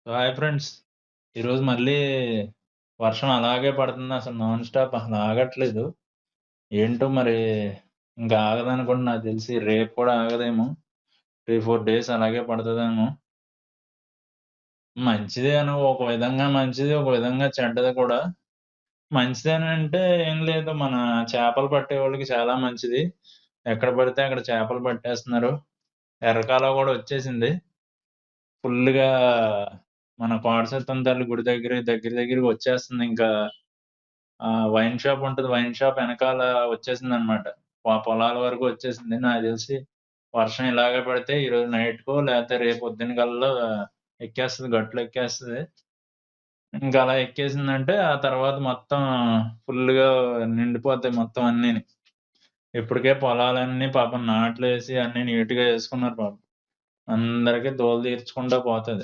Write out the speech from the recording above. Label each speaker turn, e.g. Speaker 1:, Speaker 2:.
Speaker 1: Hi friends. ఈరోజు మళ్ళీ వర్షం అలాగే పడుతుంది. అసలు నాన్ స్టాప్ అసలు ఆగట్లేదు. ఏంటో మరి ఇంకా ఆగదనుకుంట నాకు తెలిసి. రేపు కూడా ఆగదేమో. 3, 4 డేస్ అలాగే పడతదేమో. మంచిదే ఒక విధంగా మంచిది. ఒక విధంగా చెడ్డది కూడా. మంచిదేనంటే ఏం లేదు. మన చేపలు పట్టేవాళ్ళకి చాలా మంచిది. ఎక్కడ పడితే అక్కడ చేపలు పట్టేస్తున్నారు. ఎర్రకాలువ కూడా వచ్చేసింది. ఫుల్లుగా మన కోటసత్తం తల్లి గుడి దగ్గరికి వచ్చేస్తుంది ఇంకా. వైన్ షాప్ ఉంటది. వైన్ షాప్ ఎనకాల వచ్చేసిందనమాట. పొలాల వరకు వచ్చేసింది. నాకు తెలిసి వర్షం ఇలాగే పడితే ఈరోజు నైట్‌కో లేతే రేపు పొద్దునకల్లా ఎక్కేస్తది. గట్టులెక్కేస్తది. ఇంక అలా ఎక్కేసిందంటే ఆ తర్వాత మొత్తం ఫుల్లుగా నిండిపోతాయి మొత్తం అన్నీని. ఇప్పటికే పొలాలన్నీ పాపం నాట్లేసి అన్నీ నీట్‌గా యేసుకున్నారు పాపం. అందరికి దూల తీర్చుకుంటా పోతది.